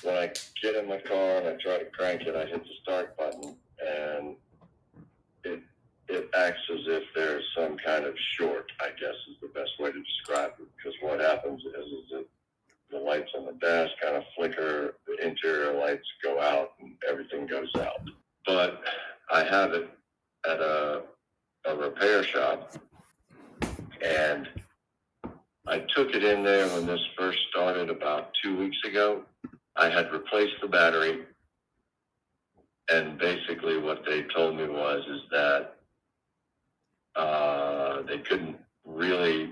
when I get in my car and I try to crank it, I hit the start button, and it acts as if there's some kind of short, I guess is the best way to describe it. Because what happens is that the lights on the dash kind of flicker, the interior lights go out, and everything goes out. But I have it at a repair shop, and I took it in there when this first started about 2 weeks ago. I had replaced the battery, and basically what they told me is that they couldn't really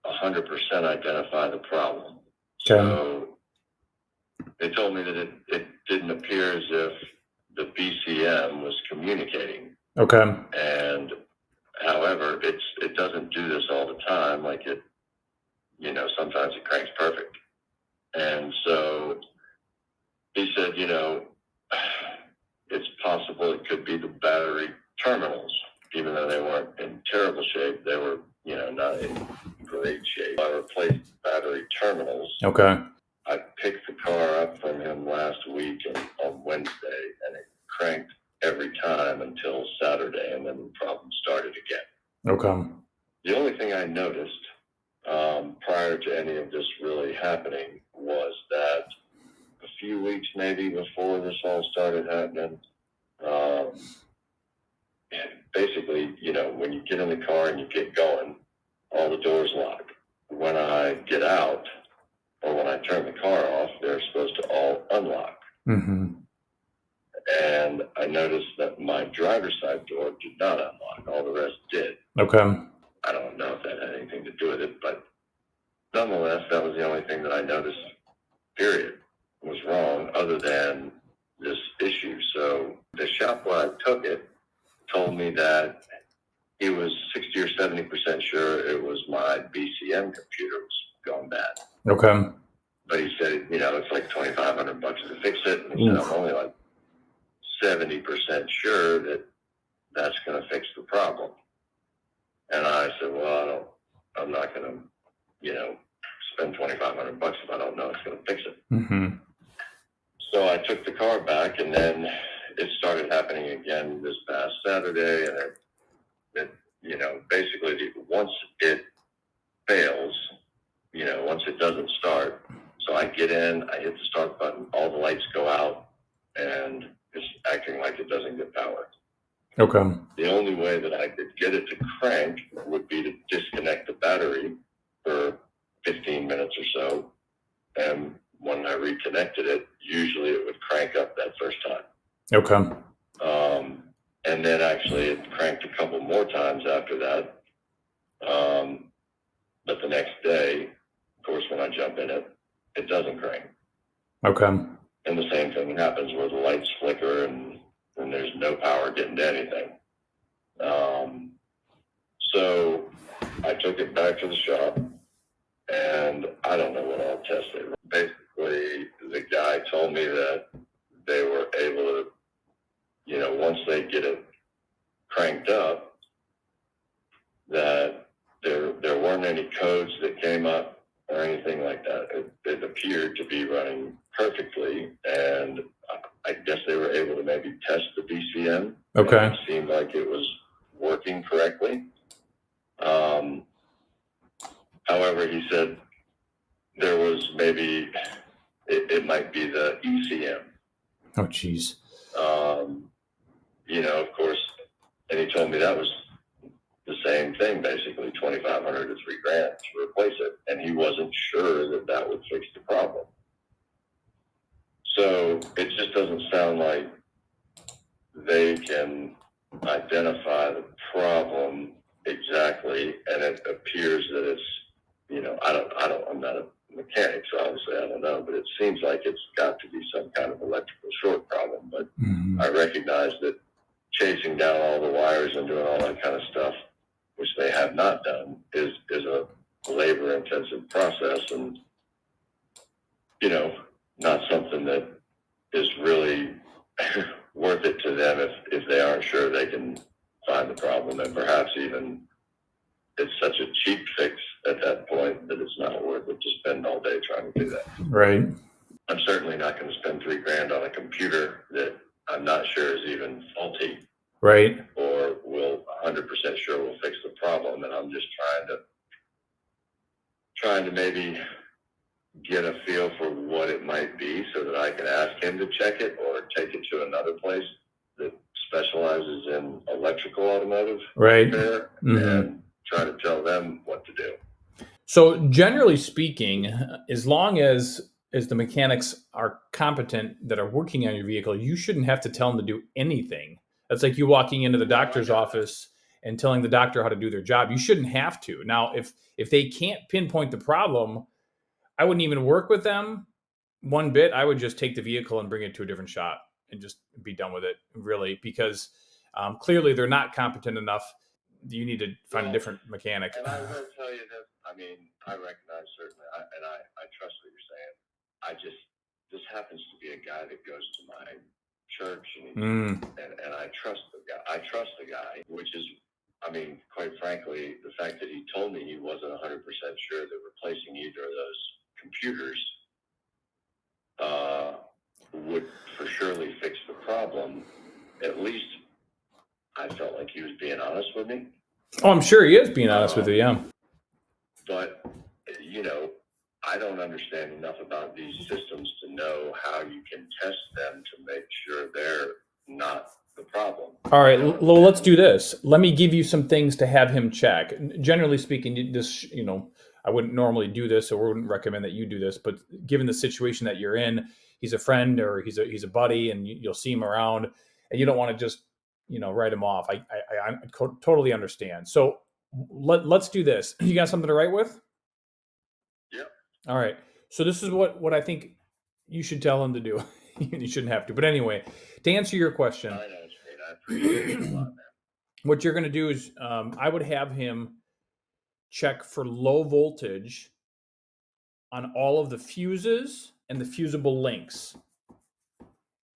100% identify the problem. Okay. So they told me that it didn't appear as if the BCM was communicating. Okay. And however, it doesn't do this all the time. Like sometimes it cranks perfect. And so he said, it's possible it could be the battery terminals, even though they weren't in terrible shape. They were, not in great shape. I replaced the battery terminals. Okay. I picked the car up from him last week on Wednesday, and it cranked every time until Saturday, and then the problem started again. Okay. The only thing I noticed prior to any of this really happening was that a few weeks maybe before this all started happening, basically, when you get in the car and you get going, all the doors lock. When I get out or when I turn the car off, they're supposed to all unlock. Mm-hmm. And I noticed that my driver's side door did not unlock. All the rest did. Okay. I don't know if that had anything to do with it, but nonetheless, that was the only thing that I noticed, period, was wrong other than this issue. So the shop where I took it told me that he was 60 or 70% sure it was my BCM computer was going bad. Okay. But he said, it's like $2,500 to fix it. And he said, I'm only like 70% sure that that's going to fix the problem. And I said, well, I'm not going to, spend $2,500 if I don't know it's going to fix it. Mm-hmm. So I took the car back, and then it started happening again this past Saturday. And basically once it fails, once it doesn't start, so I get in, I hit the start button, all the lights go out, and it's acting like it doesn't get power. Okay. The only way that I could get it to crank would be to disconnect the battery for 15 minutes or so. And when I reconnected it, usually it would crank up that first time. Okay. And then actually it cranked a couple more times after that. But the next day, of course, when I jump in it, it doesn't crank. Okay. And the same thing happens where the lights flicker and there's no power getting to anything. So I took it back to the shop, and I don't know what all tested. Basically, the guy told me that they were able to, once they get it cranked up, that there weren't any codes that came up or anything like that. It appeared to be running perfectly, and I guess they were able to maybe test the BCM. Okay. It seemed like it was working correctly. However, he said there was maybe, it might be the ECM. Oh, geez. Of course, and he told me that was the same thing, basically $2,500 to $3,000 to replace it, and he wasn't sure that would fix the problem. So it just doesn't sound like they can identify the problem exactly, and it appears that it's, I'm not a mechanic, so obviously I don't know, but it seems like it's got to be some kind of electrical short problem. But I recognize that chasing down all the wires and doing all that kind of stuff, which they have not done, is a labor-intensive process, and not something that is really worth it to them if they aren't sure they can find the problem, and perhaps even it's such a cheap fix at that point that it's not worth it to spend all day trying to do that. Right. I'm certainly not going to spend $3,000 on a computer that I'm not sure is even faulty. Right. Or will 100% sure will fix the problem. And I'm just trying to maybe get a feel for what it might be so that I can ask him to check it or take it to another place that specializes in electrical automotive repair and try to tell them what to do. So generally speaking, as long as the mechanics are competent that are working on your vehicle, you shouldn't have to tell them to do anything. That's like you walking into the doctor's office and telling the doctor how to do their job. You shouldn't have to. Now, if they can't pinpoint the problem, I wouldn't even work with them one bit. I would just take the vehicle and bring it to a different shop and just be done with it, really, because clearly they're not competent enough. You need to find a different mechanic. And I will tell you this. I mean, I recognize certainly, I trust what you're saying. This happens to be a guy that goes to my church, and I trust the guy. I trust the guy, which is, I mean, quite frankly, the fact that he told me he wasn't 100% sure that replacing either of those computers would for surely fix the problem. At least I felt like he was being honest with me. Oh, I'm sure he is being honest with you, yeah. But, you know, I don't understand enough about these systems to know how you can test them to make sure they're not the problem. All right, well, let's do this. Let me give you some things to have him check. Generally speaking, this, you know, I wouldn't normally do this, or wouldn't recommend that you do this, but given the situation that you're in, he's a friend or he's a buddy, and you'll see him around, and you don't want to just, you know, write him off. I totally understand. So let's do this. You got something to write with? Yeah. All right. So this is what I think you should tell him to do. You shouldn't have to, but anyway, to answer your question, I know, I appreciate it a lot, man. What you're going to do is, I would have him check for low voltage on all of the fuses and the fusible links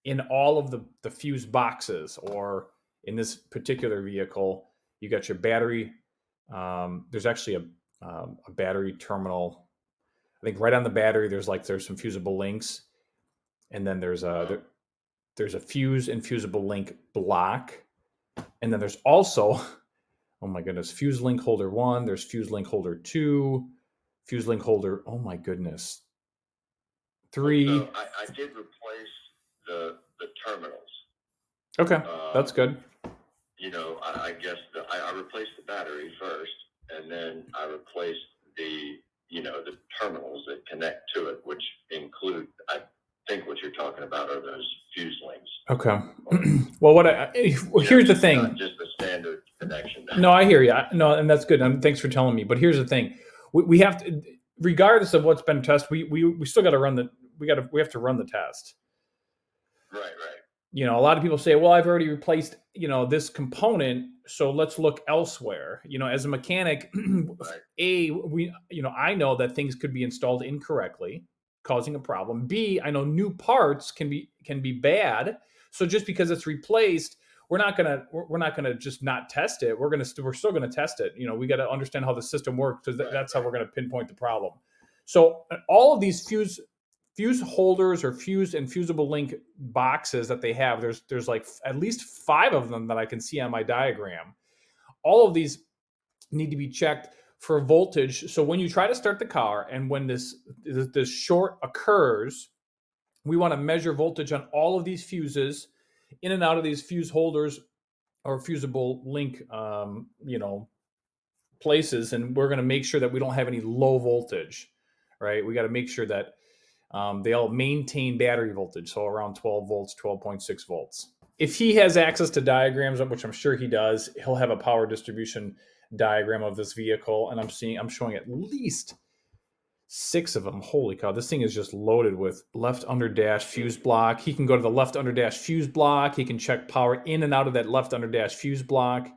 in all of the fuse boxes, or in this particular vehicle, you got your battery. There's actually a battery terminal. I think right on the battery, there's some fusible links, and then there's a fuse and fusible link block, and then there's also, oh my goodness, fuse link holder 1. There's fuse link holder 2, fuse link holder. Oh my goodness, 3. So I did replace the terminals. Okay, that's good. You know, I guess I replaced the battery first, and then I replaced the terminals that connect to it, which include, I think what you're talking about are those fuse links. Okay. Well, here's the thing. Not just the standard connection. No, I hear you. No, and that's good. And thanks for telling me. But here's the thing: we have to, regardless of what's been tested, we still got to run we have to run the test. Right. You know, a lot of people say, well, I've already replaced, this component, so let's look elsewhere. You know, as a mechanic, right. I know that things could be installed incorrectly, causing a problem. B, I know new parts can be bad. So just because it's replaced, we're not gonna just not test it. We're still gonna test it. You know, we got to understand how the system works, because that's how we're gonna pinpoint the problem. So all of these fuse holders or fuse and fusible link boxes that they have, there's like at least 5 of them that I can see on my diagram. All of these need to be checked for voltage. So when you try to start the car, and when this short occurs, we want to measure voltage on all of these fuses, in and out of these fuse holders or fusible link places, and we're going to make sure that we don't have any low voltage, right? We got to make sure that they all maintain battery voltage, so around 12 volts, 12.6 volts. If he has access to diagrams, which I'm sure he does, he'll have a power distribution diagram of this vehicle, and I'm showing at least 6 of them. Holy cow, this thing is just loaded with left under dash fuse block. He can go to the left under dash fuse block. He can check power in and out of that left under dash fuse block.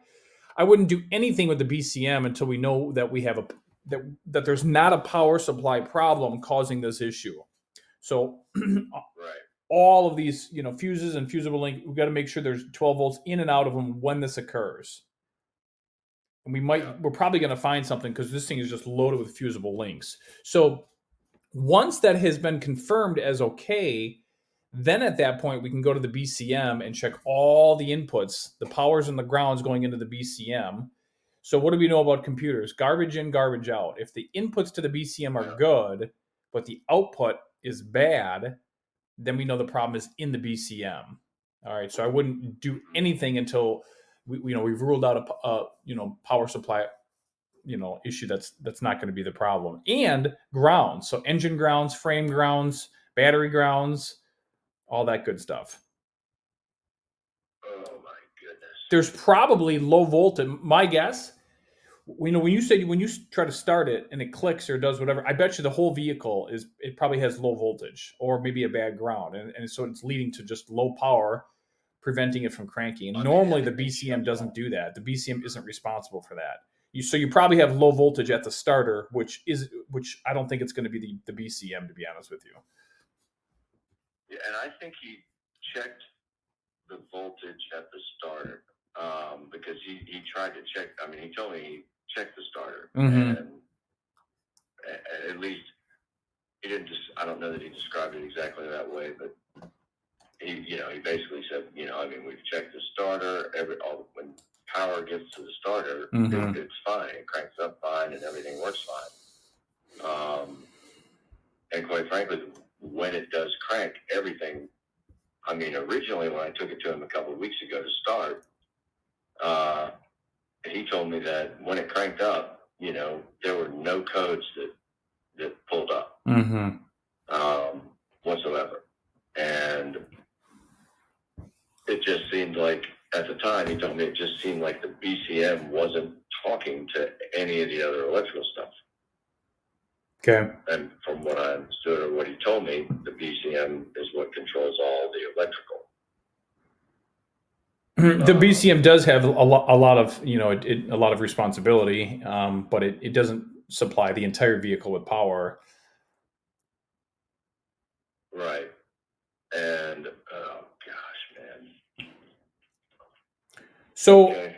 I wouldn't do anything with the BCM until we know that we have that there's not a power supply problem causing this issue. So right. All of these, fuses and fusible link, we've got to make sure there's 12 volts in and out of them when this occurs. And we're probably going to find something, because this thing is just loaded with fusible links. So Once that has been confirmed as okay, then at that point we can go to the BCM and check all the inputs, the powers and the grounds going into the BCM. So what do we know about computers? Garbage in, garbage out. If the inputs to the BCM are good, but the output is bad, then we know the problem is in the BCM. All right, so I wouldn't do anything until we've ruled out a power supply issue that's not going to be the problem. And grounds, so engine grounds, frame grounds, battery grounds, all that good stuff. Oh my goodness. There's probably low voltage. My guess, when you try to start it and it clicks or does whatever, I bet you the whole vehicle it probably has low voltage or maybe a bad ground, and so it's leading to just low power, preventing it from cranking. And normally the BCM doesn't do that. The BCM isn't responsible for that. So you probably have low voltage at the starter, which I don't think it's going to be the BCM, to be honest with you. Yeah, and I think he checked the voltage at the starter because he tried to check. I mean, he told me he checked the starter, and at least he didn't just. I don't know that he described it exactly that way, but he basically said, we've checked the starter. When power gets to the starter, it's fine. It cranks up fine, and everything works fine. And quite frankly, when it does crank, everything. I mean, originally when I took it to him a couple of weeks ago to start, he told me that when it cranked up, there were no codes that pulled up whatsoever. And it just seemed like, at the time, he told me it just seemed like the BCM wasn't talking to any of the other electrical stuff. Okay. And from what I understood or what he told me, the BCM is what controls all the electrical. The BCM does have a lot of responsibility, but it doesn't supply the entire vehicle with power. Right. And oh gosh, man. So, okay.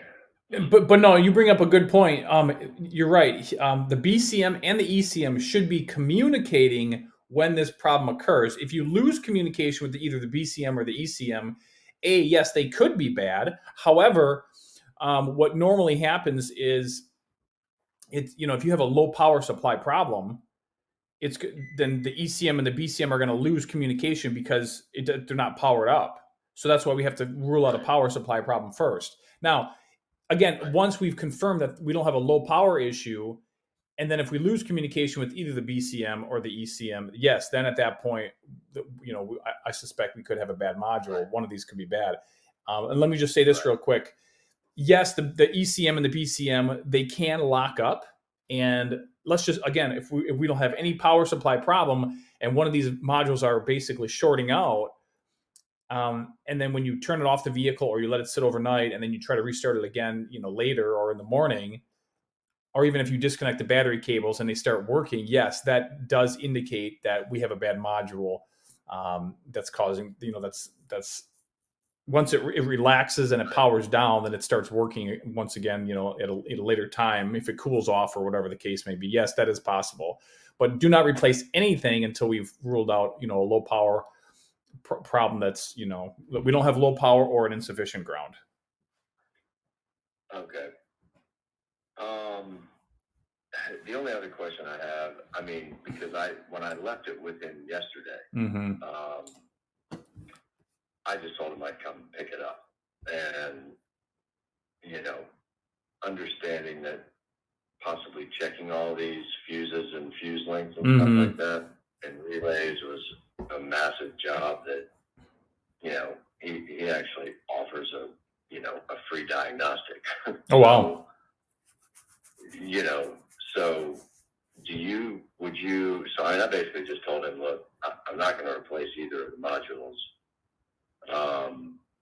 But no, you bring up a good point. You're right. The BCM and the ECM should be communicating when this problem occurs. If you lose communication with either the BCM or the ECM, yes, they could be bad. However, what normally happens is if you have a low power supply problem, then the ECM and the BCM are going to lose communication because they're not powered up. So that's why we have to rule out a power supply problem first. Now, again, once we've confirmed that we don't have a low power issue, and then if we lose communication with either the BCM or the ECM, yes, then at that point, I suspect we could have a bad module. One of these could be bad. And let me just say this real quick. Yes, the ECM and the BCM, they can lock up. And let's just, again, if we don't have any power supply problem and one of these modules are basically shorting out, and then when you turn it off the vehicle or you let it sit overnight and then you try to restart it again, later or in the morning, or even if you disconnect the battery cables and they start working, yes, that does indicate that we have a bad module that's causing, that's once it relaxes and it powers down, then it starts working once again, at a later time, if it cools off or whatever the case may be. Yes, that is possible. But do not replace anything until we've ruled out, a low power problem that's, we don't have low power or an insufficient ground. Okay. The only other question I have, because when I left it with him yesterday, I just told him I'd come pick it up, and understanding that possibly checking all these fuses and fuse lengths and stuff like that and relays was a massive job that he actually offers a free diagnostic. Oh wow. So I basically just told him, look, I'm not going to replace either of the modules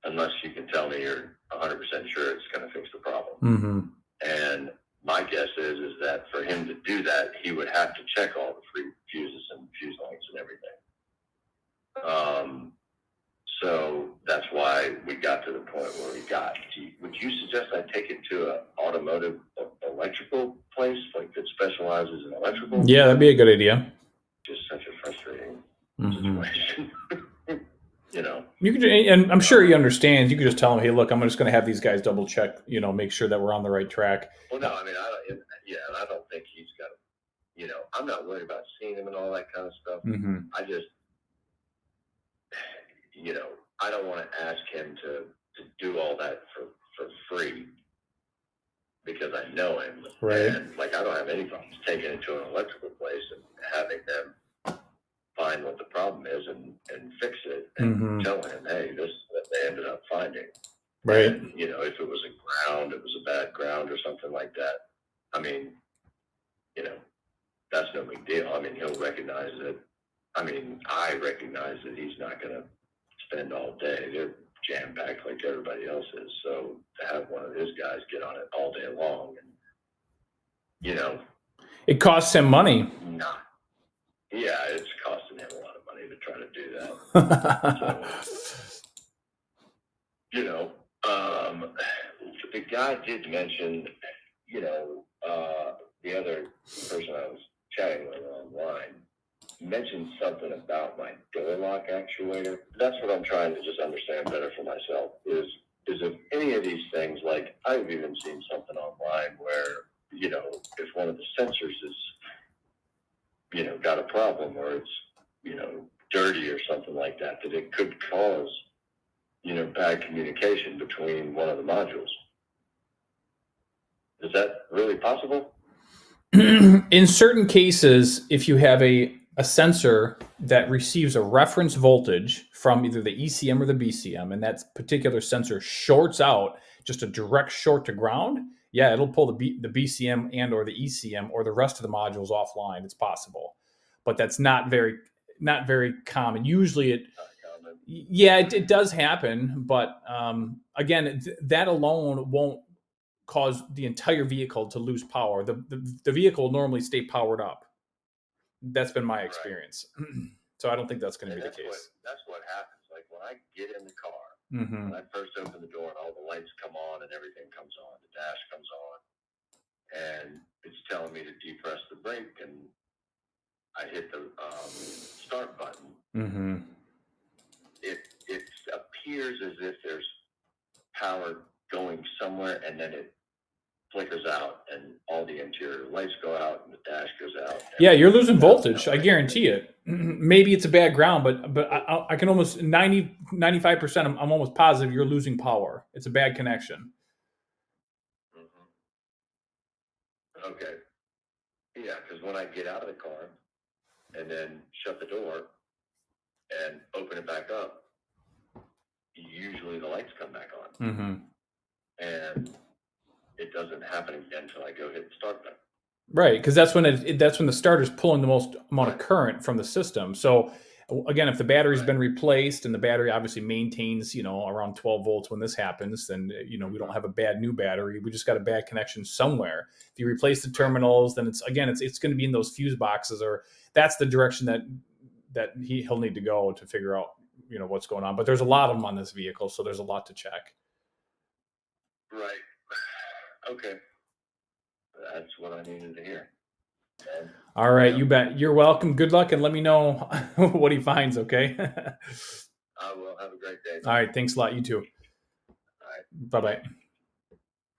unless you can tell me you're 100% sure it's going to fix the problem. And my guess is that for him to do that, he would have to check all the free fuses and fuse lengths and everything. So that's why we got to the point where we got. Would you suggest I take it to an automotive electrical place, like that specializes in electrical? Yeah, that'd be a good idea. Just such a situation. You know, you could, and I'm sure he understands. You could just tell him, "Hey, look, I'm just going to have these guys double check. You know, make sure that we're on the right track." Well, no, I mean, I don't think he's got. You know, I'm not worried about seeing him and all that kind of stuff. Mm-hmm. I just, you know, I don't want to ask him to do all that for free because I know him. Right. And like, I don't have any problems taking it to an electrical place and having them find what the problem is and fix it and tell him, hey, this is what they ended up finding. Right. And, you know, if it was a ground, it was a bad ground or something like that. I mean, you know, that's no big deal. I mean, he'll recognize it. I mean, I recognize that he's not going to spend all day. They're jam-packed like everybody else is. So to have one of his guys get on it all day long, and, you know. It costs him money. Yeah, it's costing him a lot of money to try to do that. So, you know, the guy did mention, you know, the other person I was chatting with online mentioned something about my door lock actuator. That's what I'm trying to just understand better for myself is if any of these things, like I've even seen something online where, you know, if one of the sensors is, you know, got a problem or it's, you know, dirty or something like that, that it could cause, you know, bad communication between one of the modules. Is that really possible? In certain cases, if you have a sensor that receives a reference voltage from either the ECM or the BCM, and that particular sensor shorts out, just a direct short to ground, yeah, it'll pull the BCM and or the ECM or the rest of the modules offline. It's possible, but that's not very common. Usually it does happen, but again, that alone won't cause the entire vehicle to lose power. The vehicle will normally stay powered up. That's been my experience. Right. So I don't think that's going to be the case. That's what happens. Like when I get in the car, when I first open the door and all the lights come on and everything comes on, the dash comes on, and it's telling me to depress the brake, and I hit the start button. It appears as if there's power going somewhere, and then it flickers out and all the interior lights go out and the dash goes out. Yeah, you're losing voltage. I guarantee it. Maybe it's a bad ground, but I can almost 95%. I'm almost positive you're losing power. It's a bad connection. Okay. Yeah, because when I get out of the car and then shut the door and open it back up, usually the lights come back on. And it doesn't happen again until I go hit the start button. Right, because that's when the starter's pulling the most amount of current from the system. So again, if the battery's been replaced and the battery obviously maintains, you know, around 12 volts when this happens, then, you know, we don't have a bad new battery. We just got a bad connection somewhere. If you replace the terminals, then it's going to be in those fuse boxes, or that's the direction that he'll need to go to figure out, you know, what's going on. But there's a lot of them on this vehicle, so there's a lot to check. Right. Okay. That's what I needed to hear. And, all right, you bet. You're welcome. Good luck, and let me know what he finds, okay? I will. Have a great day. All right, thanks a lot. You too. All right. Bye-bye.